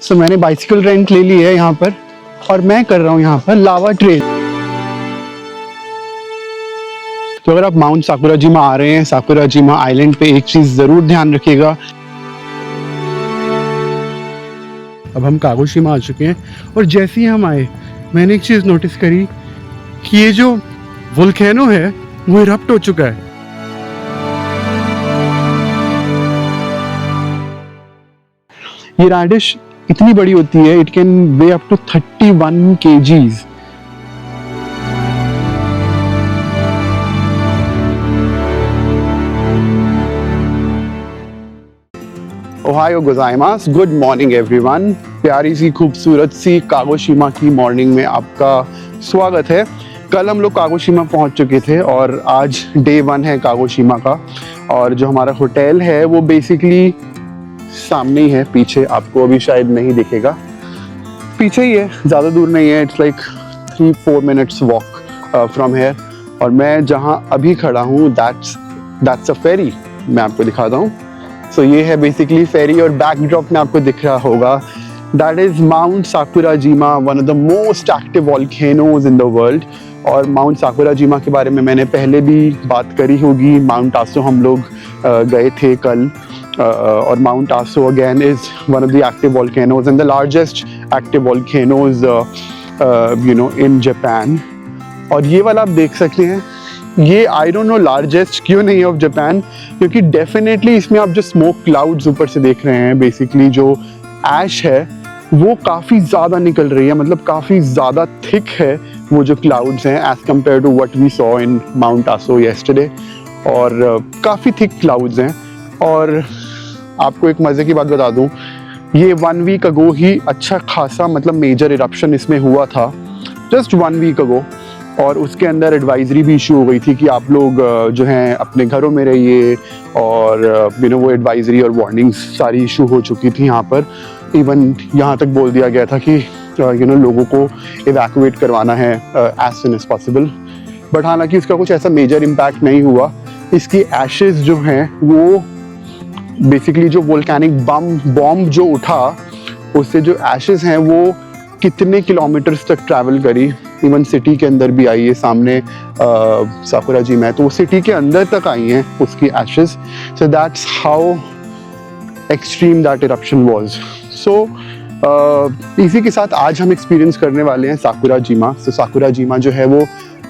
सो मैंने bicycle rent ले ली है यहाँ पर और मैं कर रहा हूँ यहाँ पर लावा ट्रेल। तो अगर आप माउंट साकुराजिमा आ रहे हैं, साकुराजिमा आइलैंड पे एक चीज़ ज़रूर ध्यान रखिएगा। अब हम कागोशिमा आ चुके हैं और जैसे ही हम आए मैंने एक चीज़ नोटिस करी कि ये जो वोल्केनो है वो इरप्ट हो चुका है। ये रैडिश इतनी बड़ी होती है, it can weigh up to 31 kgs। ओहायो गोजाइमास, गुड मॉर्निंग एवरीवन। प्यारी सी खूबसूरत सी कागोशिमा की मॉर्निंग में आपका स्वागत है। कल हम लोग कागोशिमा पहुंच चुके थे और आज डे 1 है कागोशिमा का। और जो हमारा होटल है वो बेसिकली सामने ही है, पीछे आपको अभी शायद नहीं दिखेगा, पीछे ही है, ज़्यादा दूर नहीं है। It's like 3-4 minutes walk from here. और मैं जहाँ अभी खड़ा हूँ दैट्स अ फेरी। मैं आपको दिखाता हूँ। सो ये है बेसिकली फेरी और बैकड्रॉप में आपको दिख रहा होगा that is Mount Sakurajima, one of the most active volcanoes in the world. और माउंट साकुराजिमा के बारे में मैंने पहले भी बात करी होगी। माउंट आसो हम लोग गए थे कल। और Mount Aso again is one of the active volcanoes and the largest active volcanoes in Japan। और ये वाला आप देख सकते हैं, ये I don't know largest क्यों नहीं है of Japan, क्योंकि definitely इसमें आप जो smoke clouds ऊपर से देख रहे हैं, basically जो ash है वो काफ़ी ज़्यादा निकल रही है, मतलब काफ़ी ज़्यादा thick है वो जो clouds हैं as compared to what we saw in Mount Aso yesterday। और काफ़ी thick clouds हैं। और आपको एक मज़े की बात बता दूं, ये 1 week अगो ही अच्छा खासा मतलब मेजर इरप्शन इसमें हुआ था, जस्ट 1 week अगो। और उसके अंदर एडवाइजरी भी इशू हो गई थी कि आप लोग जो हैं अपने घरों में रहिए। और वो एडवाइजरी और वार्निंग्स सारी इशू हो चुकी थी यहाँ पर। इवन यहाँ तक बोल दिया गया था कि लोगों को इवैक्यूएट करवाना है as soon as possible. But हालांकि उसका कुछ ऐसा मेजर इम्पैक्ट नहीं हुआ। इसकी एशेज़ जो हैं वो बेसिकली जो वोल्केनिक बॉम्ब जो उठा उससे जो एशेज़ हैं वो कितने किलोमीटर्स तक ट्रैवल करी, इवन सिटी के अंदर भी आई है। सामने साकुराजिमा है तो वो सिटी के अंदर तक आई हैं उसकी ashes. So that's how extreme that eruption was. So इसी के साथ आज हम एक्सपीरियंस करने वाले हैं साकुराजिमा। तो साकुराजिमा जो है वो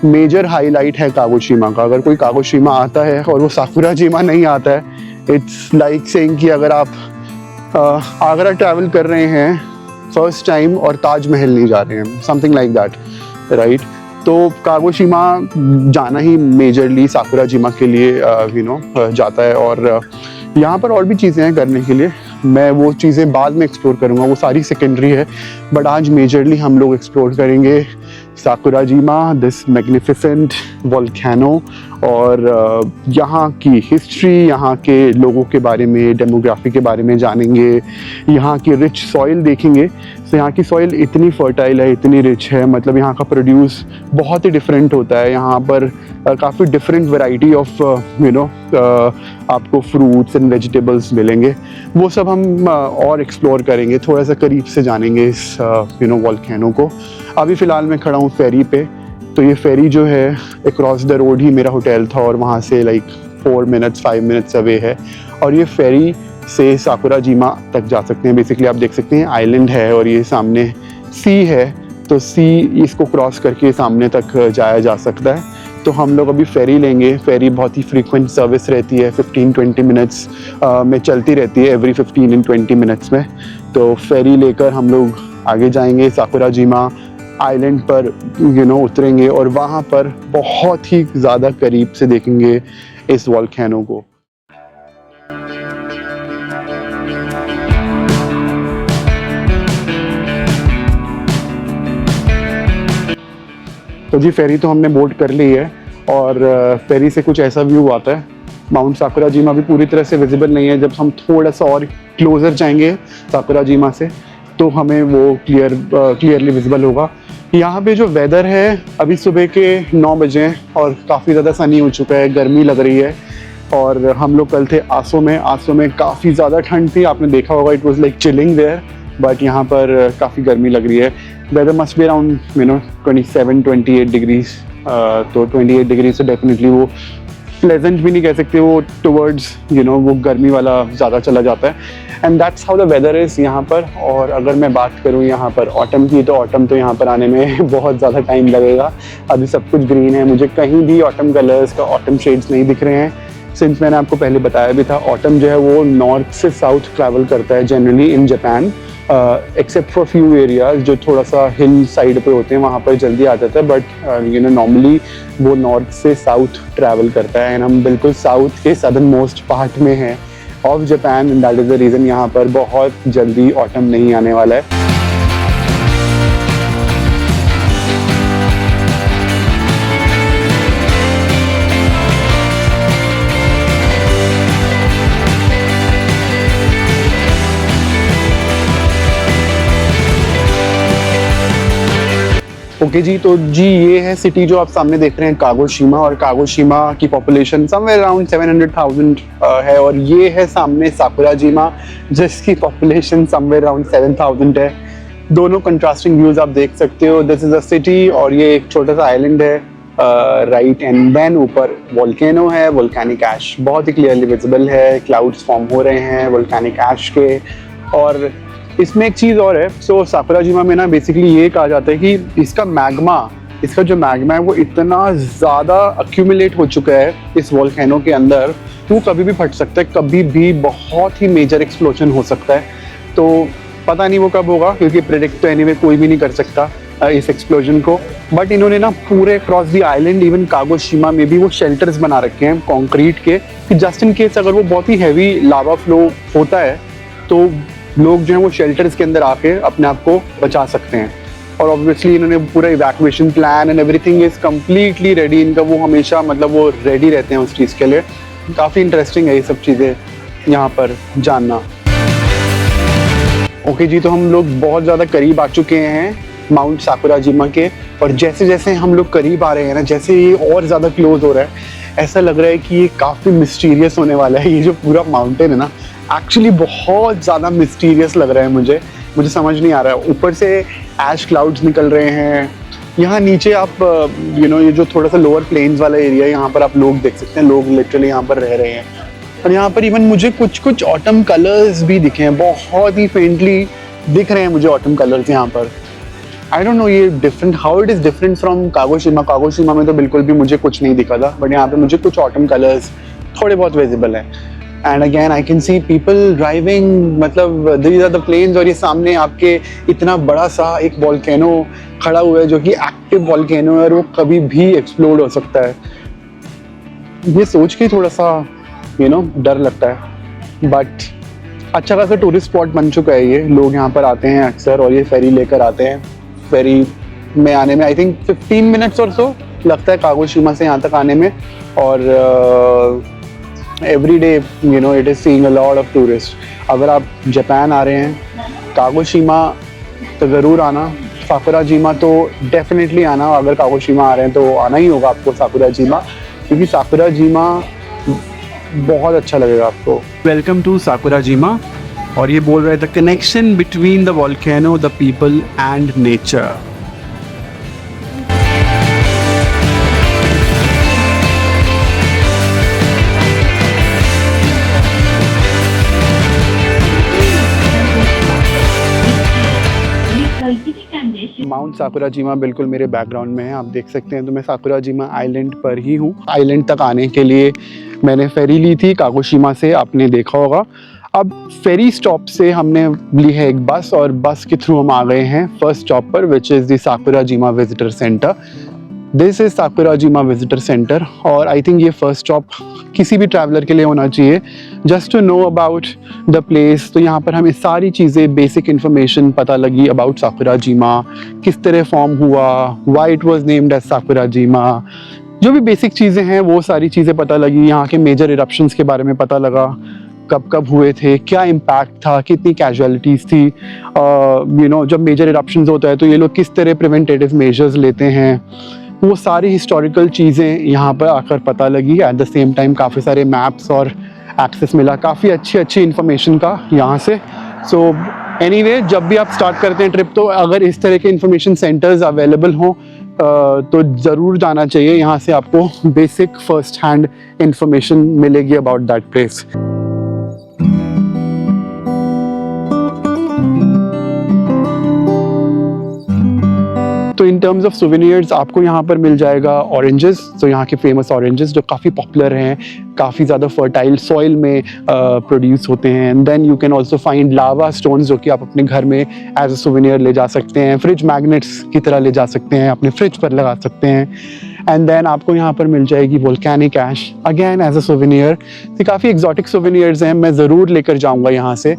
मेजर हाईलाइट है कागोशिमा का। अगर कोई कागोशिमा आता है और वो साकुराजिमा नहीं आता है, इट्स लाइक सेइंग कि अगर आप आगरा ट्रैवल कर रहे हैं फर्स्ट टाइम और ताजमहल नहीं जा रहे हैं, समथिंग लाइक दैट, राइट। तो कागोशिमा जाना ही मेजरली साकुराजिमा के लिए जाता है। और यहाँ पर और भी चीज़ें हैं करने के लिए, मैं वो चीज़ें बाद में एक्सप्लोर करूँगा, वो सारी सेकेंडरी है। बट आज मेजरली हम लोग एक्सप्लोर करेंगे साकुराजिमा, दिस मैग्निफिसेंट वोल्केनो। और यहाँ की हिस्ट्री, यहाँ के लोगों के बारे में, डेमोग्राफी के बारे में जानेंगे। यहाँ की रिच सॉइल देखेंगे। तो यहाँ की सॉइल इतनी फर्टाइल है, इतनी रिच है, मतलब यहाँ का प्रोड्यूस बहुत ही डिफरेंट होता है। यहाँ पर काफ़ी डिफरेंट वैरायटी ऑफ आपको फ्रूट्स एंड वेजिटेबल्स मिलेंगे। वो सब हम और एक्सप्लोर करेंगे, थोड़ा सा करीब से जानेंगे इस वोल्केनो को। अभी फ़िलहाल मैं खड़ा हूँ फेरी पे। तो ये फेरी जो है अक्रॉस द रोड ही मेरा होटल था और वहाँ से लाइक 5 minutes अवे है। और ये फेरी से साकुराजिमा तक जा सकते हैं। बेसिकली आप देख सकते हैं आइलैंड है और ये सामने सी है, तो सी इसको क्रॉस करके सामने तक जाया जा सकता है। तो हम लोग अभी फेरी लेंगे। फेरी बहुत ही फ्रीक्वेंट सर्विस रहती है, 15-20 मिनट्स में चलती रहती है, एवरी 15 and 20 मिनट्स में। तो फेरी लेकर हम लोग आगे जाएंगे, साकुराजिमा आइलैंड पर उतरेंगे और वहाँ पर बहुत ही ज़्यादा करीब से देखेंगे इस वोल्केनो को। तो जी फेरी तो हमने बोर्ड कर ली है और फेरी से कुछ ऐसा व्यू आता है। माउंट साकुराजिमा भी पूरी तरह से विजिबल नहीं है। जब हम थोड़ा सा और क्लोज़र जाएंगे साकुराजिमा से तो हमें वो क्लियरली विजिबल होगा। यहाँ पे जो वेदर है अभी सुबह के 9 बजे और काफ़ी ज़्यादा सनी हो चुका है, गर्मी लग रही है। और हम लोग कल थे आसो में काफ़ी ज़्यादा ठंड थी, आपने देखा होगा, it was like chilling there. But यहाँ पर काफ़ी गर्मी लग रही है। Weather must be around 27-28 degrees, तो 28 डिग्री से डेफिनेटली वो प्लेजेंट भी नहीं कह सकते, वो टुवर्ड्स वो गर्मी वाला ज़्यादा चला जाता है। And that's how the weather is यहाँ पर। और अगर मैं बात करूँ यहाँ पर ऑटम की, तो ऑटम तो यहाँ पर आने में बहुत ज़्यादा टाइम लगेगा। अभी सब कुछ ग्रीन है, मुझे कहीं भी ऑटम कलर्स का ऑटम शेड्स नहीं दिख रहे हैं। सिंस मैंने आपको पहले बताया भी था, ऑटम जो है वो नॉर्थ से साउथ ट्रैवल करता है generally in Japan, except for few areas जो थोड़ा सा हिल साइड पे होते हैं, वहाँ पर जल्दी आ जाता है। बट नॉर्मली वो नॉर्थ से साउथ ट्रैवल करता है। एंड हम बिल्कुल साउथ के सदर्न मोस्ट पार्ट में हैं of Japan, and that is the reason यहाँ पर बहुत जल्दी ऑटम नहीं आने वाला है। ओके जी, तो जी ये है सिटी जो आप सामने देख रहे हैं, कागोशीमा। और कागोशीमा की पॉपुलेशन समवेयर अराउंड 700,000 है। और ये है सामने साकुराजीमा, जिसकी पॉपुलेशन समवेयर अराउंड 7,000 है। दोनों कंट्रास्टिंग व्यूज आप देख सकते हो। दिस इज अ सिटी और ये एक छोटा सा आइलैंड है राइट। एंड देन ऊपर वोल्केनो है, वोल्केनिक ऐश बहुत ही क्लियरली विजिबल है, क्लाउड्स फॉर्म हो रहे हैं वोल्केनिक ऐश के। और इसमें एक चीज़ और है, सो साकुराजीमा में ना बेसिकली ये कहा जाता है कि इसका जो मैग्मा है वो इतना ज़्यादा अक्यूमुलेट हो चुका है इस वोल्केनो के अंदर, वो कभी भी फट सकता है, कभी भी बहुत ही मेजर एक्सप्लोजन हो सकता है। तो पता नहीं वो कब होगा, क्योंकि प्रेडिक्ट तो एनीवे कोई भी नहीं कर सकता इस एक्सप्लोजन को। बट इन्होंने ना पूरे अक्रॉस दी आइलैंड, इवन कागोशीमा में भी वो शेल्टर्स बना रखे हैं कॉन्क्रीट के, कि जस्ट इन केस अगर वो बहुत ही हैवी लावा फ्लो होता है तो लोग जो है वो शेल्टर्स के अंदर आके अपने आप को बचा सकते हैं। और ऑब्वियसली इन्होंने पूरा evacuation plan and everything is completely ready. इनका वो हमेशा वो रेडी रहते हैं उस चीज़ के लिए। काफ़ी इंटरेस्टिंग है ये सब चीज़ें यहाँ पर जानना। ओके जी, तो हम लोग बहुत ज़्यादा करीब आ चुके हैं माउंट साकुराजीमा के। और जैसे जैसे हम लोग करीब आ रहे हैं ना, जैसे ये और ज़्यादा क्लोज हो रहा है, ऐसा लग रहा है कि ये काफ़ी मिस्टीरियस होने वाला है। ये जो पूरा माउंटेन है ना, एक्चुअली बहुत ज़्यादा मिस्टीरियस लग रहा है मुझे समझ नहीं आ रहा है। ऊपर से ऐश क्लाउड्स निकल रहे हैं, यहाँ नीचे आप ये जो थोड़ा सा लोअर प्लेन्स वाला एरिया है, यहाँ पर आप लोग देख सकते हैं, लोग लिटरली यहाँ पर रह रहे हैं। और यहाँ पर इवन मुझे कुछ ऑटम कलर्स भी दिखे हैं, बहुत ही फेंटली दिख रहे हैं मुझे ऑटम कलर्स यहाँ पर। आई डोंट नो ये different, how it is different from Kagoshima. Kagoshima में तो बिल्कुल भी मुझे कुछ नहीं दिखा था, बट यहाँ पे मुझे कुछ ऑटम कलर्स थोड़े बहुत विजिबल हैं। And again I can see people driving, मतलब दीज आर द प्लेन्स। और ये सामने आपके इतना बड़ा सा एक वोल्केनो खड़ा हुआ है जो कि एक्टिव वोल्केनो है और वो कभी भी एक्सप्लोड हो सकता है। ये सोच के थोड़ा सा डर लगता है। बट अच्छा खासा टूरिस्ट स्पॉट बन चुका है ये, लोग यहाँ पर आते हैं अक्सर और ये फेरी लेकर आते हैं। फेरी में आने में आई थिंक 15 मिनट्स और सो लगता है कागोशीमा से यहाँ तक आने में। और every day it is seeing a lot of tourist. अगर आप जापान आ रहे हैं, कागोशीमा तो ज़रूर आना, साकुराजीमा तो डेफिनेटली आना। अगर कागोशीमा आ रहे हैं तो आना ही होगा आपको साकुराजीमा, क्योंकि साकुराजीमा बहुत अच्छा लगेगा आपको। Welcome to Sakurajima. और ये बोल रहे थे connection between the volcano, the people and nature. Mount Sakurajima बिल्कुल मेरे बैकग्राउंड में है, आप देख सकते हैं। तो मैं साकुराजीमा आइलैंड पर ही हूँ। आइलैंड तक आने के लिए मैंने फेरी ली थी कागोशीमा से, आपने देखा होगा। अब फेरी स्टॉप से हमने ली है एक बस, और बस के थ्रू हम आ गए हैं फर्स्ट स्टॉप पर, which is the Sakurajima visitor centre. This is Sakurajima visitor centre. और आई थिंक ये फर्स्ट स्टॉप किसी भी ट्रैवलर के लिए होना चाहिए, just to know about the place. तो यहाँ पर हमें सारी चीज़ें, बेसिक इन्फॉर्मेशन पता लगी अबाउट साकुराजीमा, किस तरह फॉर्म हुआ, why it was named as Sakurajima, जो भी बेसिक चीज़ें हैं वो सारी चीज़ें पता लगी। यहाँ के मेजर इरप्शंस के बारे में पता लगा, कब कब हुए थे, क्या इम्पैक्ट था, कितनी कैजुअलिटीज़ थी। जब मेजर इरप्शंस होता है तो ये लोग किस तरह प्रिवेंटिव मेजर्स लेते हैं, वो सारी हिस्टोरिकल चीज़ें यहाँ पर आकर पता लगी। एट द सेम टाइम काफ़ी सारे मैप्स और एक्सेस मिला, काफ़ी अच्छी इन्फॉर्मेशन का यहाँ से। सो एनीवे जब भी आप स्टार्ट करते हैं ट्रिप, तो अगर इस तरह के इंफॉर्मेशन सेंटर्स अवेलेबल हों तो ज़रूर जाना चाहिए। यहाँ से आपको बेसिक फर्स्ट हैंड इंफॉर्मेशन मिलेगी अबाउट दैट प्लेस। तो इन टर्म्स ऑफ सोवेनियर्स आपको यहाँ पर मिल जाएगा ऑरेंजेस, तो यहाँ के फेमस ऑरेंजेस जो काफ़ी पॉपुलर हैं, काफ़ी ज़्यादा फर्टाइल सॉइल में प्रोड्यूस होते हैं। And then you can also find lava stones जो कि आप अपने घर में एज अ सोवेनियर ले जा सकते हैं, फ्रिज मैग्नेट्स की तरह ले जा सकते हैं, अपने फ्रिज पर लगा सकते हैं। एंड देन आपको यहाँ पर मिल जाएगी volcanic ash again as a souvenir. तो काफ़ी एक्जॉटिक सोवेनियर्स हैं, मैं ज़रूर लेकर जाऊँगा यहाँ से,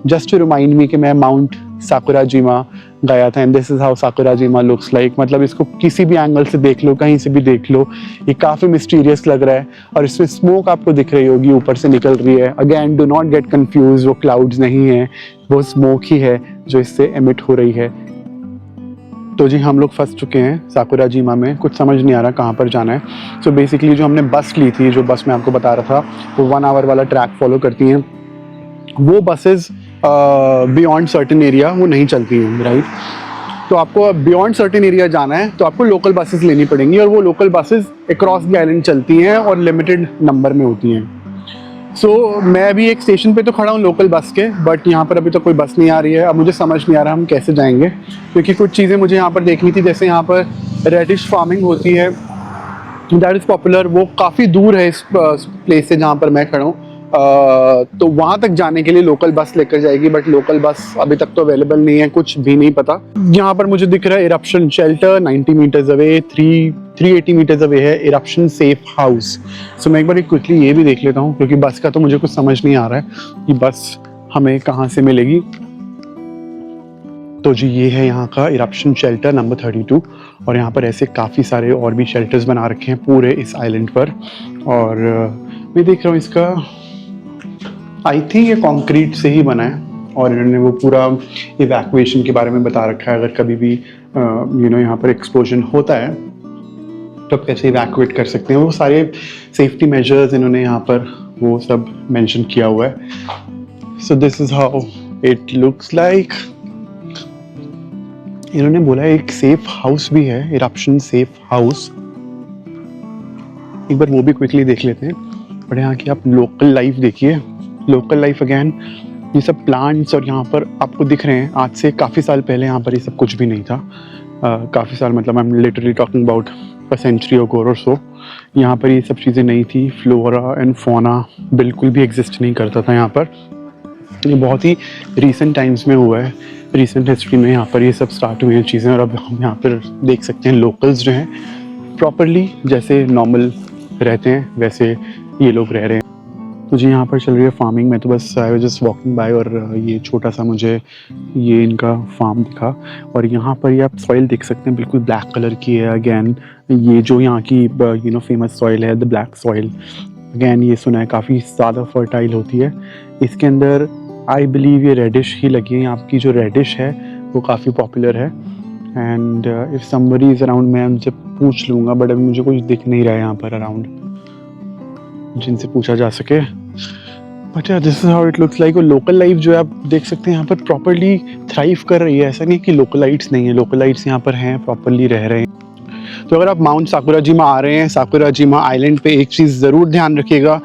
जस्ट टू रिमाइंड मी कि मैं माउंट साकुराजिमा गया था। And this is how Sakurajima looks like. मतलब इसको किसी भी एंगल से देख लो, कहीं से भी देख लो, ये काफ़ी मिस्टीरियस लग रहा है। और इसमें स्मोक आपको दिख रही होगी ऊपर से निकल रही है। Again do not get confuse, वो क्लाउड्स नहीं है, वो स्मोक ही है जो इससे एमिट हो रही है। तो जी हम लोग फंस चुके हैं साकुराजिमा में, कुछ समझ नहीं आ रहा कहाँ पर जाना है। सो बेसिकली जो हमने बस ली थी, जो बस मैं आपको बता रहा था, वो 1 आवर वाला ट्रैक फॉलो करती हैं। वो बसेस बियॉन्ड सर्टेन एरिया वो नहीं चलती हैं, राइट। तो आपको बियॉन्ड सर्टेन एरिया जाना है तो आपको लोकल बसेस लेनी पड़ेंगी, और वो local buses across the island चलती हैं और लिमिटेड नंबर में होती हैं। सो मैं अभी एक स्टेशन पे तो खड़ा हूँ लोकल बस के, बट यहाँ पर अभी तो कोई बस नहीं आ रही है। अब मुझे समझ नहीं आ रहा हम कैसे जाएंगे, क्योंकि कुछ चीज़ें मुझे यहाँ पर देखनी थी। जैसे यहाँ पर रेडिश फार्मिंग होती है, दैट इज़ पॉपुलर, वो काफ़ी दूर है इस प्लेस से जहाँ पर मैं खड़ा हूँ। तो वहाँ तक जाने के लिए लोकल बस लेकर जाएगी, बट लोकल बस अभी तक तो अवेलेबल नहीं है, कुछ भी नहीं पता। यहाँ पर मुझे दिख रहा है eruption shelter 90 meters away, 380 meters away है इरप्शन सेफ हाउस। सो मैं एक बार क्विकली ये भी देख लेता हूँ, क्योंकि बस का तो मुझे कुछ समझ नहीं आ रहा है कि बस हमें कहाँ से मिलेगी। तो जी ये है यहाँ का इरप्शन शेल्टर नंबर 32, और यहाँ पर ऐसे काफ़ी सारे और भी शेल्टर्स बना रखे हैं पूरे इस आइलैंड पर। और मैं देख रहा हूँ इसका आई थिंक ये कंक्रीट से ही बना है, और इन्होंने वो पूरा इवैक्यूएशन के बारे में बता रखा है। अगर कभी भी यहाँ पर एक्सप्लोजन होता है तो आप कैसे इवैक्यूएट कर सकते हैं, वो सारे सेफ्टी मेजर्स इन्होंने यहाँ पर वो सब मेंशन किया हुआ है। So this is how it looks like. इन्होंने बोला एक सेफ हाउस भी है, इरप्शन सेफ हाउस, एक बार वो भी क्विकली देख लेते हैं। और यहाँ की आप लोकल लाइफ देखिए, लोकल लाइफ अगेन, ये सब प्लांट्स, और यहाँ पर आपको दिख रहे हैं आज से काफ़ी साल पहले यहाँ पर ये सब कुछ भी नहीं था। काफ़ी साल मतलब I am literally talking about a century और सो। यहाँ पर ये सब चीज़ें नहीं थी, फ्लोरा एंड फोना बिल्कुल भी एग्जिस्ट नहीं करता था यहाँ पर। ये बहुत ही रीसेंट टाइम्स में हुआ है, रीसेंट हिस्ट्री में यहाँ पर ये सब स्टार्ट हुई हैं चीज़ें। और अब हम यहाँ पर देख सकते हैं लोकल्स जो हैं प्रॉपरली जैसे नॉर्मल रहते हैं वैसे ये लोग रह रहे हैं। तो जी यहाँ पर चल रही है फार्मिंग। मैं तो बस I was just walking by, और ये छोटा सा मुझे ये इनका फार्म दिखा। और यहाँ पर ये आप सॉइल देख सकते हैं, बिल्कुल ब्लैक कलर की है। अगेन ये जो यहाँ की फेमस सॉइल है, द ब्लैक सॉइल, अगेन ये सुना है काफ़ी ज़्यादा फर्टाइल होती है। इसके अंदर आई बिलीव ये रेडिश ही लगी है, यहाँ की जो रेडिश है वो काफ़ी पॉपुलर है। And if somebody is around मैं उनसे पूछ लूँगा, बट अभी मुझे कुछ दिख नहीं रहा है यहाँ पर अराउंड जिनसे पूछा जा सके। But this is how it looks like. और लोकल लाइफ जो है आप देख सकते हैं यहाँ पर प्रॉपरली थ्राइव कर रही है। ऐसा नहीं कि लोकलाइट्स नहीं है, लोकलाइट्स यहाँ पर हैं, प्रॉपरली रह रहे हैं। तो अगर आप माउंट साकुराजिमा आ रहे हैं, साकुराजिमा आइलैंड पे, एक चीज़ ज़रूर ध्यान रखिएगा,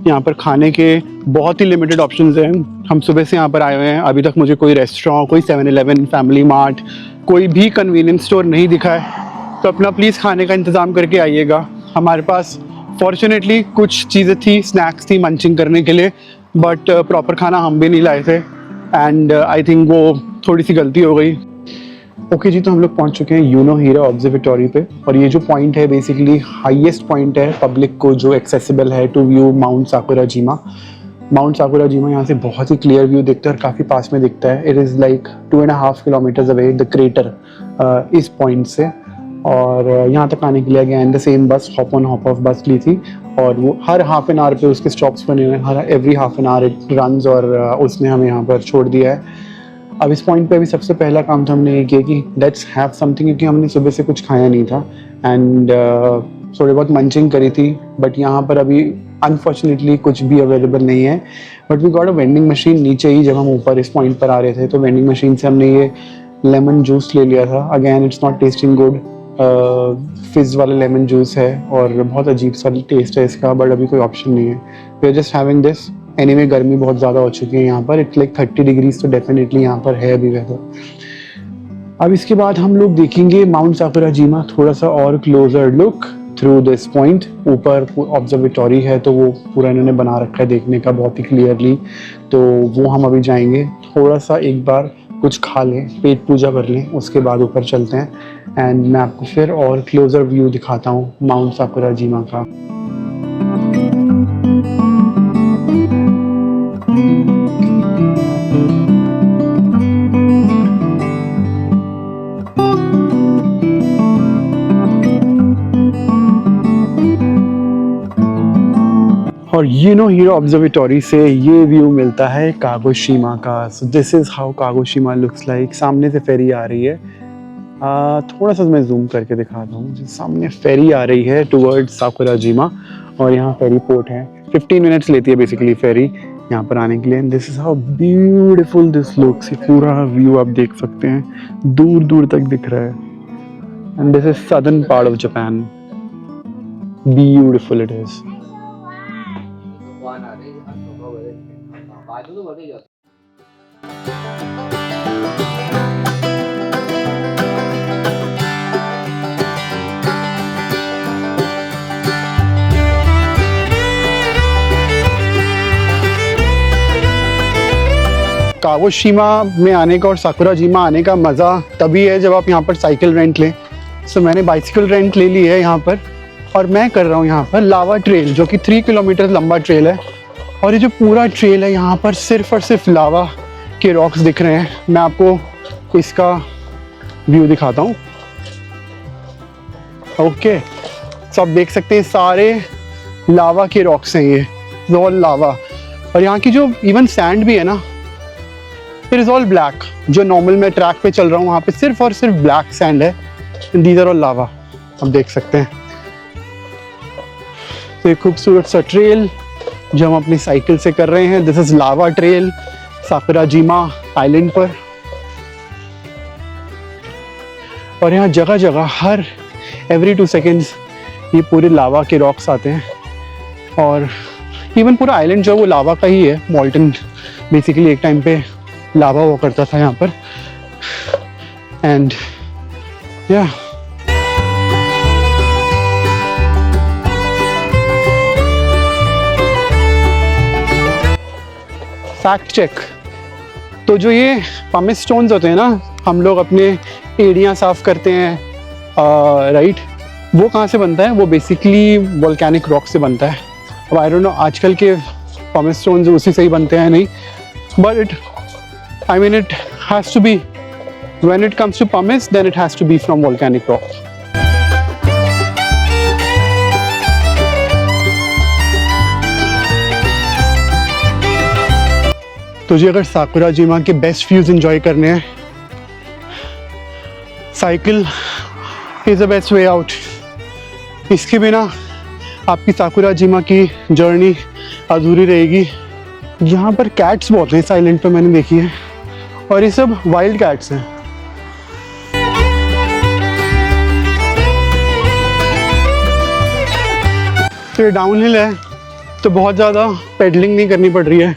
यहाँ पर खाने के बहुत ही लिमिटेड ऑप्शंस हैं। हम सुबह से यहाँ पर आए हुए हैं, अभी तक मुझे कोई रेस्टोरेंट, कोई 7-Eleven, फैमिली मार्ट, कोई भी कन्वीनियंस स्टोर नहीं दिखा है। तो अपना प्लीज़ खाने का इंतज़ाम करके आइएगा। हमारे पास फॉर्चुनेटली कुछ चीज़ें थी, स्नैक्स थी मंचिंग करने के लिए, बट प्रॉपर खाना हम भी नहीं लाए थे। एंड आई थिंक वो थोड़ी सी गलती हो गई। ओके जी, तो हम लोग पहुंच चुके हैं यूनो हीरा ऑब्जर्वेटरी पे। और ये जो पॉइंट है बेसिकली हाईएस्ट पॉइंट है पब्लिक को जो एक्सेसिबल है to view mount Sakurajima. Mount Sakurajima यहाँ से बहुत ही क्लियर व्यू दिखता है और काफ़ी पास में दिखता है। It is like 2.5 kilometres away the crater इस पॉइंट से। और यहाँ तक आने के लिए अगेन द सेम बस, हॉप ऑन हॉप ऑफ बस ली थी, और वो हर हाफ एन आवर पे उसके स्टॉप्स बने हुए हैं, हर every half an hour it runs, और उसने हमें यहाँ पर छोड़ दिया है। अब इस पॉइंट पे अभी सबसे पहला काम तो हमने ये किया कि लेट्स हैव समथिंग, क्योंकि हमने सुबह से कुछ खाया नहीं था। एंड थोड़ी बहुत मंचिंग करी थी, बट यहाँ पर अभी अनफॉर्चुनेटली कुछ भी अवेलेबल नहीं है। But we got a vending machine नीचे ही, जब हम ऊपर इस पॉइंट पर आ रहे थे तो वेंडिंग मशीन से हमने ये लेमन जूस ले लिया था। Again it's not testing good, फिज वाला लेमन जूस है और बहुत अजीब सा टेस्ट है इसका, बट अभी कोई ऑप्शन नहीं है। We are just having this. Anyway गर्मी बहुत ज़्यादा हो चुकी है यहाँ पर, इट्स लाइक 30 डिग्रीज, तो डेफिनेटली यहाँ पर है अभी वेदर। अब इसके बाद हम लोग देखेंगे माउंट साकुराजिमा, थोड़ा सा और closure look through this point. ऊपर ऑब्जर्वेटरी है तो वो पूरा इन्होंने बना रखा है देखने का बहुत ही क्लियरली, तो वो हम अभी जाएंगे। थोड़ा सा एक बार कुछ खा लें, पेट पूजा कर लें, उसके बाद ऊपर चलते हैं एंड मैं आपको फिर और क्लोजर व्यू दिखाता हूँ माउंट साकुराजिमा का। और हीरो ऑब्जर्वेटरी से ये व्यू मिलता है कागोशीमा का। So this is how Kagoshima looks like. सामने से फेरी आ रही है, थोड़ा सा मैं जूम करके दिखाता हूँ। सामने फेरी आ रही है टुवर्ड्स साकुराजिमा और यहाँ फेरी पोर्ट है। 15 मिनट्स लेती है बेसिकली फेरी यहाँ पर आने के लिए। This is how beautiful this looks. पूरा व्यू आप देख सकते हैं, दूर दूर तक दिख रहा है। And this is southern part of Japan. Beautiful it is. Kagoshima में आने का और साकुराजिमा आने का मज़ा तभी है जब आप यहाँ पर साइकिल रेंट लें। सो मैंने बाइसिकल रेंट ले ली है यहाँ पर और मैं कर रहा हूँ यहाँ पर लावा ट्रेल, जो कि 3 किलोमीटर लंबा ट्रेल है। और ये जो पूरा ट्रेल है यहाँ पर सिर्फ और सिर्फ लावा के रॉक्स दिख रहे हैं। मैं आपको इसका व्यू दिखाता हूँ। ओके, तो आप देख सकते हैं सारे लावा के रॉक्स हैं, ये ऑल लावा। और यहाँ की जो इवन सैंड भी है ना, इट इज ऑल ब्लैक। जो नॉर्मल मैं ट्रैक पे चल रहा हूँ वहाँ पे सिर्फ और सिर्फ ब्लैक सैंड है। दीज आर ऑल लावा, आप देख सकते हैं। तो एक खूबसूरत सा ट्रेल जो हम अपनी साइकिल से कर रहे हैं। This is lava trail Sakurajima island पर। और यहाँ जगह जगह हर एवरी 2 सेकेंड्स ये पूरे लावा के रॉक्स आते हैं। और इवन पूरा आइलैंड जो है वो लावा का ही है, मॉल्टन। बेसिकली एक टाइम पे लावा हुआ करता था यहाँ पर। एंड या फैक्ट चेक, तो जो ये पमिस स्टोन्स होते हैं ना, हम लोग अपने एड़ियाँ साफ करते हैं, राइट, वो कहाँ से बनता है? वो बेसिकली वोल्केनिक रॉक से बनता है। अब आई डोंट नो आजकल के पमिस स्टोन्स उसी से ही बनते हैं नहीं, but it has to be, when it comes to pumice, then it has to be from volcanic rock. तो जी अगर साकुराजिमा के बेस्ट व्यूज एंजॉय करने हैं, cycle is the best way out. इसके बिना आपकी साकुराजिमा की जर्नी अधूरी रहेगी। यहाँ पर कैट्स बहुत हैं इस आइलैंड पे, मैंने देखी है, और ये सब वाइल्ड कैट्स हैं। तो ये डाउन हिल है तो बहुत ज़्यादा पेडलिंग नहीं करनी पड़ रही है,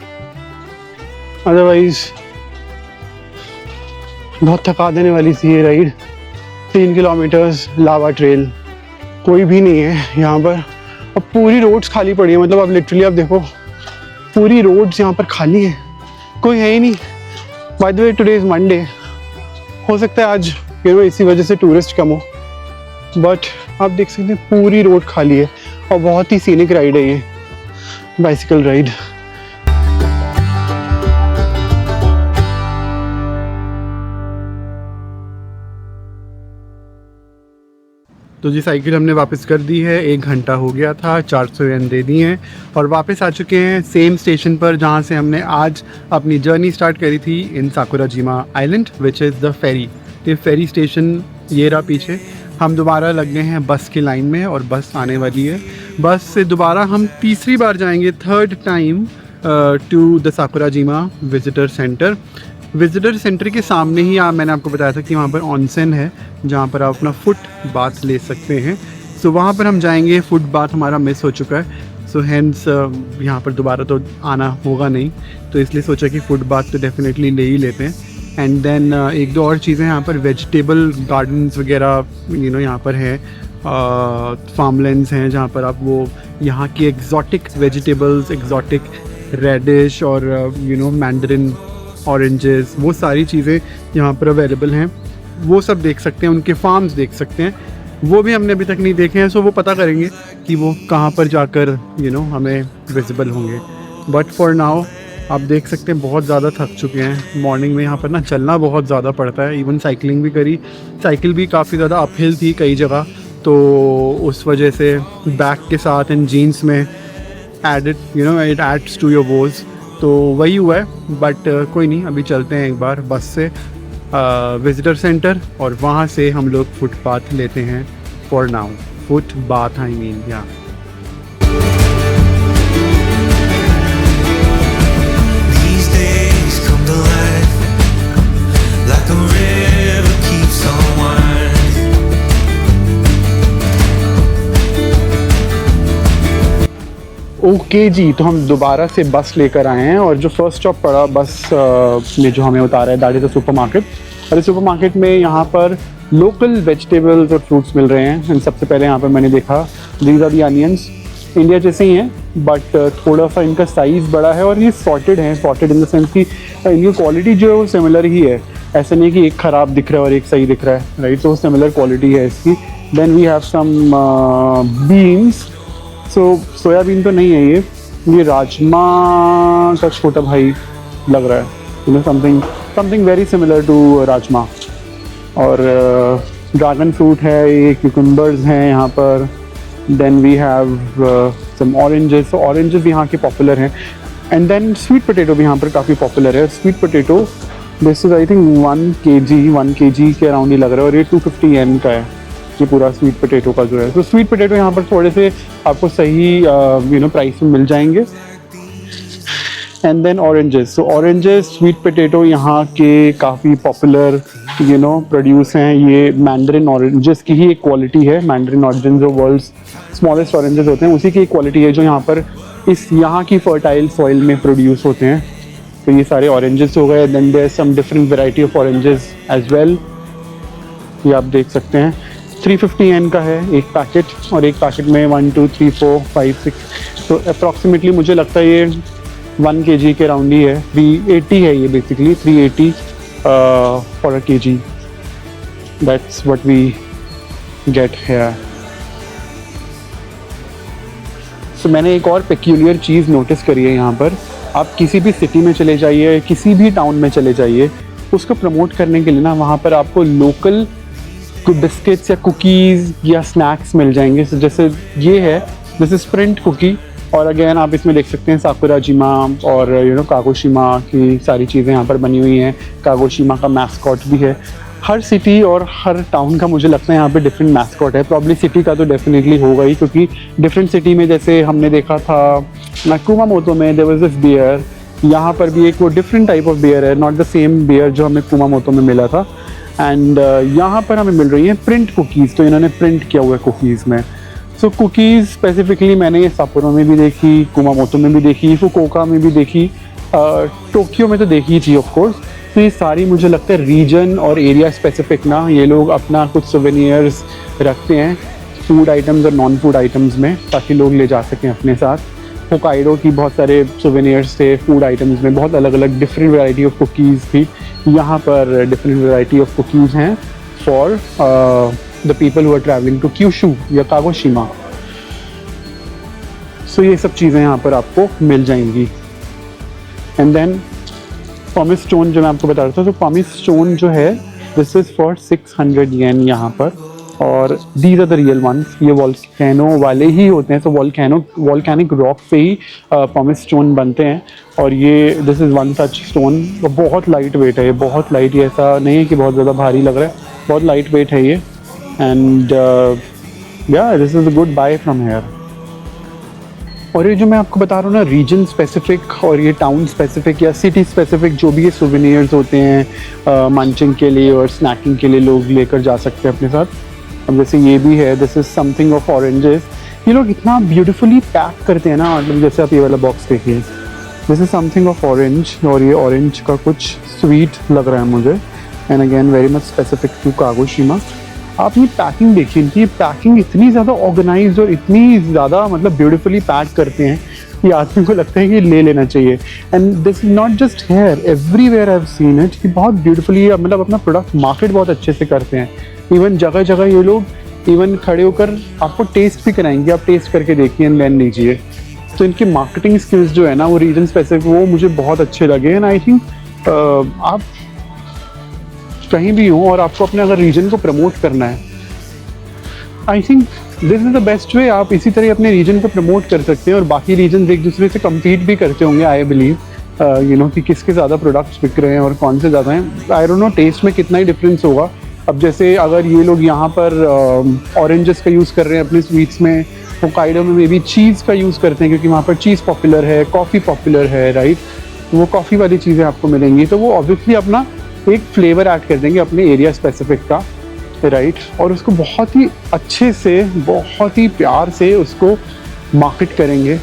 अदरवाइज बहुत थका देने वाली सी ये राइड। 3 किलोमीटर्स लावा ट्रेल, कोई भी नहीं है यहाँ पर। अब पूरी रोड्स खाली पड़ी है, मतलब अब लिटरली आप देखो पूरी रोड्स यहाँ पर खाली है, कोई है ही नहीं। By the way today is Monday, हो सकता है आज इसी वजह से टूरिस्ट कम हो, बट आप देख सकते हैं पूरी रोड खाली है। और बहुत ही सीनिक राइड है ये बाइसिकल राइड। तो जी साइकिल हमने वापस कर दी है, 1 घंटा हो गया था, 400 येन दे दी हैं और वापस आ चुके हैं सेम स्टेशन पर जहाँ से हमने आज अपनी जर्नी स्टार्ट करी थी इन Sakurajima island, which is the fairy. ये फेरी स्टेशन ये रहा पीछे, हम दोबारा लग गए हैं बस की लाइन में और बस आने वाली है। बस से दोबारा हम तीसरी बार जाएंगे, third time, to the Sakurajima visitor centre. Visitor centre के सामने ही मैंने आपको बताया था कि वहाँ पर ऑनसेन है जहाँ पर आप अपना फुट बाथ ले सकते हैं। सो वहाँ पर हम जाएंगे। फुट बाथ हमारा मिस हो चुका है, सो हैंस यहाँ पर दोबारा तो आना होगा नहीं, तो इसलिए सोचा कि फुट बाथ तो डेफिनेटली ले ही लेते हैं। एंड देन एक दो और चीज़ें यहाँ पर, वेजिटेबल गार्डन्स वगैरह यहाँ पर है, फार्मलैंड्स हैं जहाँ पर आप वो यहाँ की एग्जॉटिक वेजिटेबल्स, एग्जॉटिक रेडिश और मैंडरिन ऑरेंजेस, वो सारी चीज़ें यहाँ पर अवेलेबल हैं। वो सब देख सकते हैं, उनके फार्म्स देख सकते हैं। वो भी हमने अभी तक नहीं देखे हैं, सो वो पता करेंगे कि वो कहाँ पर जाकर हमें विजिबल होंगे। बट फॉर नाउ आप देख सकते हैं बहुत ज़्यादा थक चुके हैं। मॉर्निंग में यहाँ पर ना चलना बहुत ज़्यादा पड़ता है, इवन साइकिलिंग भी करी। साइकिल भी काफ़ी ज़्यादा अपहिल थी कई जगह, तो उस वजह से बैक के साथ एंड जीन्स में added it adds to your woes, तो वही हुआ है। बट कोई नहीं, अभी चलते हैं एक बार बस से विज़िटर सेंटर और वहाँ से हम लोग फुटपाथ लेते हैं। For now foot bath I mean या ओके जी, तो हम दोबारा से बस लेकर आए हैं और जो फर्स्ट स्टॉप पड़ा बस में जो हमें उतारा है दैट इज़ द सुपरमार्केट। और इस सुपरमार्केट में यहाँ पर लोकल वेजिटेबल्स और फ्रूट्स मिल रहे हैं। एंड सबसे पहले यहाँ पर मैंने देखा these are the onions, India जैसे ही हैं बट थोड़ा सा इनका साइज़ बड़ा है और ये सॉर्टेड हैं। सॉर्टेड इन द सेंस कि इनकी क्वालिटी जो है वो सिमिलर ही है, ऐसा नहीं कि एक ख़राब दिख रहा है और एक सही दिख रहा है, राइट। तो सिमिलर क्वालिटी है इसकी। Then we have some beans, so soybean तो नहीं है ये राजमा का छोटा भाई लग रहा है, something very similar to rajma. और ड्रैगन फ्रूट है, ये क्यूकम्बर्स हैं यहाँ पर। Then we have some oranges, oranges यहाँ के पॉपुलर हैं। एंड देन स्वीट पोटैटो भी यहाँ पर काफ़ी पॉपुलर है। Sweet potato this is I think 1 kg के अराउंड ही लग रहा है और ये 250 yen का है ये पूरा स्वीट पोटैटो का जो है। तो स्वीट पोटैटो यहाँ पर थोड़े से आपको सही प्राइस में मिल जाएंगे। And then oranges, so oranges sweet potato यहाँ के काफ़ी पॉपुलर प्रोड्यूस हैं। ये मैंडरिन ऑरेंजेस की ही एक क्वालिटी है। मैंडरिन ऑरेंजेस जो वर्ल्ड्स स्मॉलेस्ट ऑरेंजेस होते हैं उसी की एक क्वालिटी है जो यहाँ पर इस यहाँ की फर्टाइल सॉइल में प्रोड्यूस होते हैं। तो ये सारे ऑरेंजेस हो गए। Then there some different variety of oranges as well, ये आप देख सकते हैं। 350 yen का है एक पैकेट और एक पैकेट में 1 2 3 4 5 6, तो अप्रॉक्सीमेटली मुझे लगता है ये 1 kg के राउंड ही है। 380 है ये basically, 380 for a kg. That's what we get here. So मैंने एक और पेक्यूलियर चीज़ नोटिस करी है यहाँ पर। आप किसी भी सिटी में चले जाइए, किसी भी टाउन में चले जाइए, उसको प्रमोट करने के लिए ना वहाँ पर आपको लोकल बिस्किट्स या कुकीज़ या स्नैक्स मिल जाएंगे। so, जैसे ये है, दिस इज़ स्प्रिंट कुकी, और अगेन आप इसमें देख सकते हैं साकुराजीमा और कागोशीमा की सारी चीज़ें यहाँ पर बनी हुई हैं। कागोशीमा का मैस्कॉट भी है। हर सिटी और हर टाउन का मुझे लगता है यहाँ पे डिफरेंट मैस्कॉट है। प्रॉब्ली सिटी का तो डेफिनेटली होगा ही, क्योंकि डिफरेंट सिटी में जैसे हमने देखा था ना कुमामोतो में देयर वाज दिस बियर, यहाँ पर भी एक वो डिफरेंट टाइप ऑफ बियर है, नॉट द सेम बियर जो हमें कुमामोतो में मिला था। एंड यहाँ पर हमें मिल रही हैं प्रिंट कुकीज़, तो इन्होंने प्रिंट किया हुआ है कुकीज़ में। सो कुकीज़ स्पेसिफिकली मैंने ये साप्पोरो में भी देखी, कुमामोतो में भी देखी, फुकुओका में भी देखी, टोक्यो में तो देखी थी ऑफ कोर्स। तो ये सारी मुझे लगता है रीजन और एरिया स्पेसिफिक ना ये लोग अपना कुछ सोवेनियर्स रखते हैं फूड आइटम्स और नॉन फूड आइटम्स में, ताकि लोग ले जा सकें अपने साथ। होकाइडो की बहुत सारे सोवेनियर्स थे फूड आइटम्स में, बहुत अलग अलग डिफरेंट वैरायटी ऑफ कुकीज़ थी। यहाँ पर डिफरेंट वैरायटी ऑफ कुकीज़ हैं for the people who are travelling to Kyushu या कागोशीमा। सो ये सब चीज़ें यहाँ पर आपको मिल जाएंगी। एंड देन पॉमिस स्टोन जो मैं आपको बता रहा था, तो पॉमिस स्टोन जो है दिस इज़ फॉर 600 yen यहाँ पर, और these are the real ones. ये वॉल्केनो वाले ही होते हैं, तो वॉल्केनिक रॉक से ही पॉमिस स्टोन बनते हैं। और ये this is one such stone, बहुत लाइट वेट है ये, बहुत लाइट, ये ऐसा नहीं है कि बहुत ज़्यादा भारी लग रहा है, बहुत लाइट वेट है ये। एंड या this is a good buy from here. और ये जो मैं आपको बता रहा हूँ ना, रीजन स्पेसिफिक और ये टाउन स्पेसिफिक या सिटी स्पेसिफिक जो भी ये सोवेनियर्स होते हैं मंचिंग के लिए और स्नैकिंग के लिए लोग लेकर जा सकते हैं अपने साथ। अब जैसे ये भी है, this is something of oranges. ये लोग इतना ब्यूटीफुली पैक करते हैं ना, मतलब जैसे आप ये वाला बॉक्स देखिए, this is something of orange, और ये ऑरेंज का कुछ स्वीट लग रहा है मुझे, and again very much specific to Kagoshima. आप ये पैकिंग देखिए, इनकी पैकिंग इतनी ज़्यादा ऑर्गेनाइज्ड और इतनी ज़्यादा मतलब ब्यूटीफुली पैक करते हैं कि आदमी को लगता है कि ले लेना चाहिए। And this not just here, everywhere I have seen it कि बहुत ब्यूटीफुली मतलब अपना प्रोडक्ट मार्केट बहुत अच्छे से करते हैं। इवन जगह जगह ये लोग इवन खड़े होकर आपको टेस्ट भी कराएंगे, आप टेस्ट करके देखिए एंड देन लीजिए। तो इनकी मार्केटिंग स्किल्स जो है ना, वो रीजन स्पेसिफिक, वो मुझे बहुत अच्छे लगे। एंड आई थिंक आप कहीं भी हो और आपको अपने अगर रीजन को प्रमोट करना है, I think this is the best way. आप इसी तरह अपने रीजन को प्रमोट कर सकते हैं और बाकी रीजन एक दूसरे से कम्पीट भी करते होंगे, आई बिलीव, यू नो, कि किसके ज़्यादा प्रोडक्ट्स बिक रहे हैं और कौन से ज़्यादा हैं। आई डोंट नो टेस्ट में कितना ही डिफरेंस होगा। अब जैसे अगर ये लोग यहाँ पर ऑरेंजेस का यूज़ कर रहे हैं अपने स्वीट्स में, होकाइडो में मे बी चीज़ का यूज़ करते हैं क्योंकि वहाँ पर चीज़ पॉपुलर है, कॉफ़ी पॉपुलर है, राइट। तो वो कॉफ़ी वाली चीज़ें आपको मिलेंगी, तो वो ऑब्वियसली अपना एक फ्लेवर ऐड कर देंगे अपने एरिया स्पेसिफिक का, राइट। और उसको बहुत ही अच्छे से, बहुत ही प्यार से उसको मार्केट करेंगे,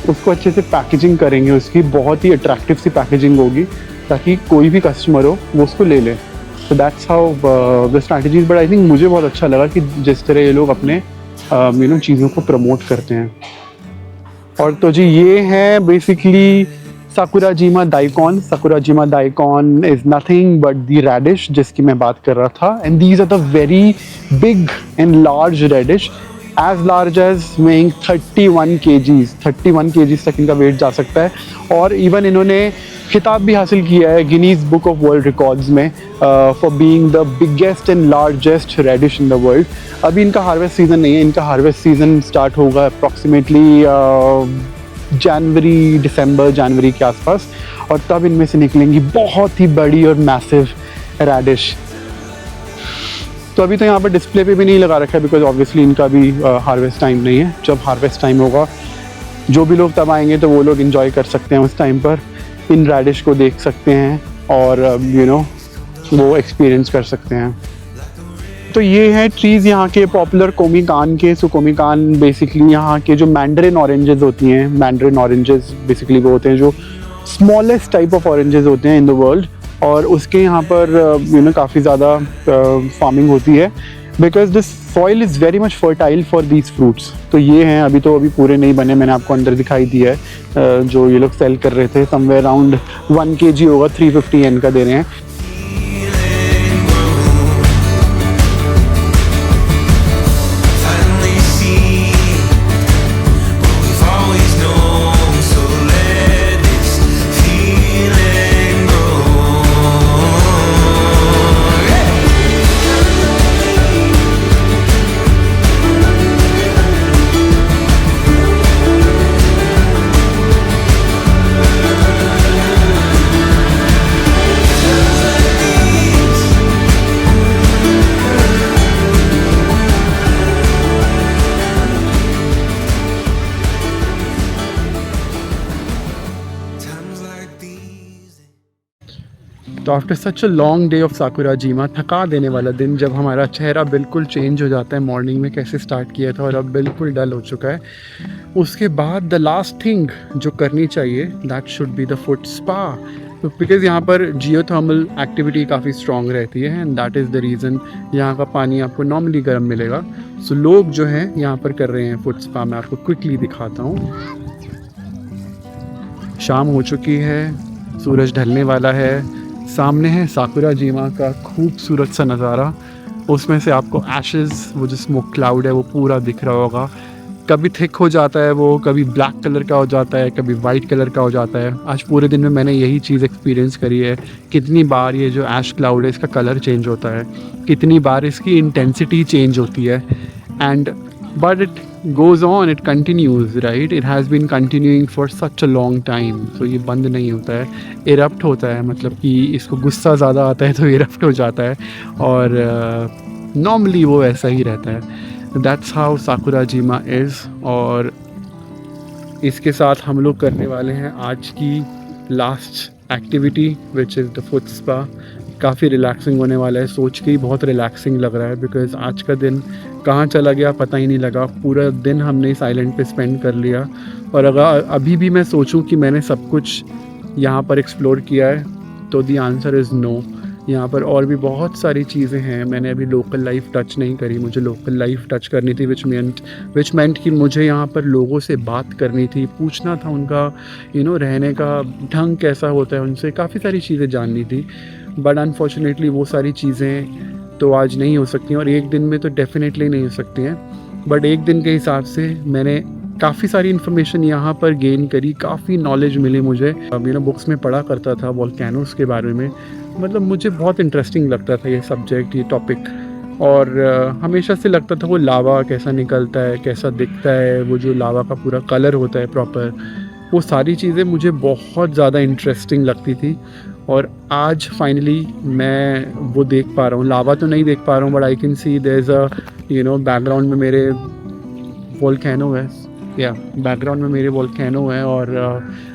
उसको अच्छे से पैकेजिंग करेंगे, उसकी बहुत ही अट्रैक्टिव सी पैकेजिंग होगी ताकि कोई भी कस्टमर हो वो उसको ले ले। तो that's how the strategies. But I think मुझे बहुत अच्छा लगा कि जिस तरह ये लोग अपने यू नो चीज़ों को प्रमोट करते हैं। और तो जी ये है basically Sakurajima daikon. Sakurajima daikon is nothing but the radish जिसकी मैं बात कर रहा था, and these are the very big and large radish, as large as weighing 31 kgs। 31 kgs तक इनका वेट जा सकता है। और इवन इन्होंने खिताब भी हासिल किया है Guinness book of world records में for being the biggest and largest radish in the world. अभी इनका हार्वेस्ट सीजन नहीं है, इनका हार्वेस्ट सीजन स्टार्ट होगा अप्रॉक्सीमेटली जनवरी, दिसंबर जनवरी के आसपास, और तब इनमें से निकलेंगी बहुत ही बड़ी और मैसिव रेडिश। तो अभी तो यहाँ पर डिस्प्ले पे भी नहीं लगा रखा है बिकॉज ऑब्वियसली इनका भी हार्वेस्ट टाइम नहीं है। जब हार्वेस्ट टाइम होगा जो भी लोग तब आएंगे तो वो लोग इन्जॉय कर सकते हैं, उस टाइम पर इन रेडिश को देख सकते हैं और यू नो वो एक्सपीरियंस कर सकते हैं। तो ये है ट्रीज़ यहाँ के पॉपुलर कोमिकान के। सो कोमिकान बेसिकली यहाँ के जो मैंडरिन ऑरेंजेस होती हैं, मैंडरिन ऑरेंजेस बेसिकली वो होते हैं जो स्मॉलेस्ट टाइप ऑफ ऑरेंजेस होते हैं इन द वर्ल्ड, और उसके यहाँ पर यू नो काफ़ी ज़्यादा फार्मिंग होती है because this soil is very much fertile for these fruits. तो ये हैं, अभी तो अभी पूरे नहीं बने, मैंने आपको अंदर दिखाई दिया है जो ये लोग सेल कर रहे थे, समवेयर अराउंड 1 kg होगा, 350 yen का दे रहे हैं। तो after such a long day of Sakurajima, थका देने वाला दिन, जब हमारा चेहरा बिल्कुल चेंज हो जाता है, मॉर्निंग में कैसे स्टार्ट किया था और अब बिल्कुल डल हो चुका है, उसके बाद द लास्ट थिंग जो करनी चाहिए that should be the foot spa. Because यहाँ पर जियोथर्मल एक्टिविटी काफ़ी स्ट्रॉन्ग रहती है and that is the reason यहाँ का पानी आपको नॉर्मली गर्म मिलेगा। सो लोग जो हैं यहाँ पर कर रहे हैं फुट स्पा। मैं आपको क्विकली दिखाता हूँ। शाम हो चुकी है, सूरज ढलने वाला है, सामने है साकुराजिमा का खूबसूरत सा नज़ारा, उसमें से आपको एशेज़, वो जो स्मोक क्लाउड है वो पूरा दिख रहा होगा। कभी थिक हो जाता है वो, कभी ब्लैक कलर का हो जाता है, कभी वाइट कलर का हो जाता है। आज पूरे दिन में मैंने यही चीज़ एक्सपीरियंस करी है, कितनी बार ये जो ऐश क्लाउड है इसका कलर चेंज होता है, कितनी बार इसकी इंटेंसिटी चेंज होती है, and but it goes on, it continues, right? It has been continuing for such a long time. So ये बंद नहीं होता है, erupt होता है, मतलब कि इसको गुस्सा ज़्यादा आता है तो erupt हो जाता है। और नॉर्मली वो ऐसा ही रहता है। That's how Sakurajima is. और इसके साथ हम लोग करने वाले हैं आज की last activity which is the foot spa. काफ़ी रिलैक्सिंग होने वाला है, सोच के ही बहुत रिलैक्सिंग लग रहा है बिकॉज़ आज का दिन कहाँ चला गया पता ही नहीं लगा। पूरा दिन हमने इस आइलैंड पे स्पेंड कर लिया। और अगर अभी भी मैं सोचूं कि मैंने सब कुछ यहाँ पर एक्सप्लोर किया है तो द आंसर इज़ नो। यहाँ पर और भी बहुत सारी चीज़ें हैं। मैंने अभी लोकल लाइफ टच नहीं करी, मुझे लोकल लाइफ टच करनी थी विच मेंट कि मुझे यहाँ पर लोगों से बात करनी थी, पूछना था उनका रहने का ढंग कैसा होता है, उनसे काफ़ी सारी चीज़ें जाननी थी। बट अनफॉर्चुनेटली वो सारी चीज़ें तो आज नहीं हो सकती हैं और एक दिन में तो डेफिनेटली नहीं हो सकती हैं। बट एक दिन के हिसाब से मैंने काफ़ी सारी इन्फॉर्मेशन यहाँ पर गेन करी, काफ़ी नॉलेज मिली मुझे। बुक्स में पढ़ा करता था वोल्केनोस के बारे में, मतलब मुझे बहुत इंटरेस्टिंग लगता था ये सब्जेक्ट, ये टॉपिक। और हमेशा से लगता था वो लावा कैसा निकलता है, कैसा दिखता है, वो जो लावा का पूरा कलर होता है प्रॉपर, वो सारी चीज़ें मुझे बहुत ज़्यादा इंटरेस्टिंग लगती थी। और आज फाइनली मैं वो देख पा रहा हूँ। लावा तो नहीं देख पा रहा हूँ but I can see there is a background में मेरे वोल्केनो है, या बैकग्राउंड में मेरे वोल्केनो है और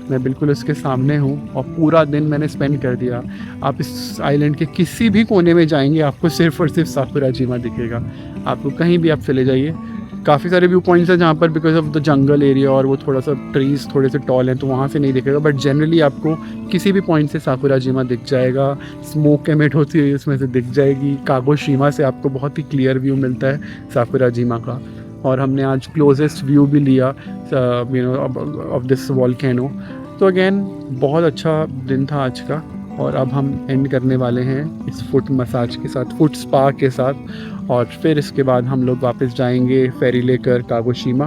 मैं बिल्कुल उसके सामने हूँ। और पूरा दिन मैंने स्पेंड कर दिया। आप इस आइलैंड के किसी भी कोने में जाएंगे आपको सिर्फ और सिर्फ साकुराजिमा दिखेगा। आपको कहीं भी आप चले जाइए, काफ़ी सारे व्यू पॉइंट्स हैं जहाँ पर because of the jungle area और वो थोड़ा सा ट्रीज़ थोड़े से टॉल हैं तो वहाँ से नहीं दिखेगा। बट जनरली आपको किसी भी पॉइंट से साकुराजिमा दिख जाएगा। स्मोक एमिट होती है उसमें से दिख जाएगी। कागोशिमा से आपको बहुत ही क्लियर व्यू मिलता है साकुराजिमा का। और हमने आज क्लोजेस्ट व्यू भी लिया ऑफ दिस वोल्केनो। तो अगेन बहुत अच्छा दिन था आज का। और अब हम एंड करने वाले हैं इस फुट मसाज के साथ, फुट स्पा के साथ। और फिर इसके बाद हम लोग वापस जाएंगे फेरी लेकर कागोशिमा।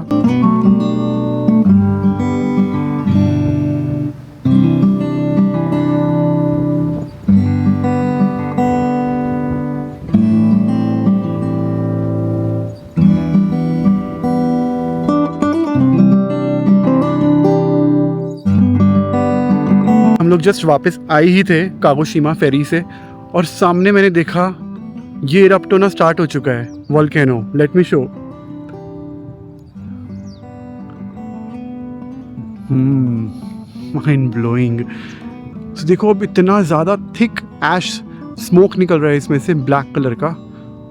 हम लोग जस्ट वापस आए ही थे कागोशिमा फेरी से और सामने मैंने देखा ये इरप्ट होना स्टार्ट हो चुका है volcano. Let me show. Mind blowing. तो देखो अब इतना ज़्यादा थिक ऐश स्मोक निकल रहा है इसमें से ब्लैक कलर का।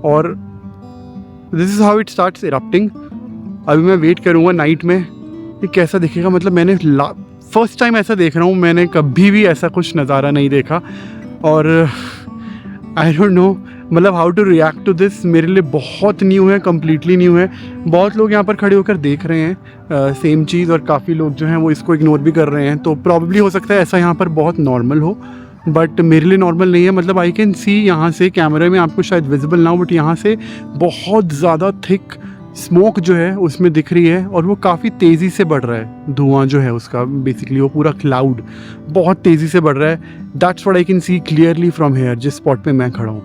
और this is how it starts erupting. अभी मैं वेट करूँगा नाइट में ये कैसा दिखेगा। मतलब मैंने फर्स्ट टाइम ऐसा देख रहा हूँ, मैंने कभी भी ऐसा कुछ नज़ारा नहीं देखा। और आई डोंट नो मतलब how to react to this. मेरे लिए बहुत न्यू है, कम्प्लीटली न्यू है। बहुत लोग यहाँ पर खड़े होकर देख रहे हैं सेम चीज़ और काफ़ी लोग जो हैं वो इसको इग्नोर भी कर रहे हैं। तो प्रॉब्ली हो सकता है ऐसा यहाँ पर बहुत नॉर्मल हो बट मेरे लिए नॉर्मल नहीं है। मतलब आई कैन सी यहाँ से, कैमरे में आपको शायद विजिबल ना हो बट यहाँ से बहुत ज़्यादा थिक स्मोक जो है उसमें दिख रही है और वो काफ़ी तेज़ी से बढ़ रहा है। धुआं जो है उसका बेसिकली वो पूरा क्लाउड बहुत तेज़ी से बढ़ रहा है। That's what I can see clearly from here, जिस स्पॉट पे मैं खड़ा हूँ।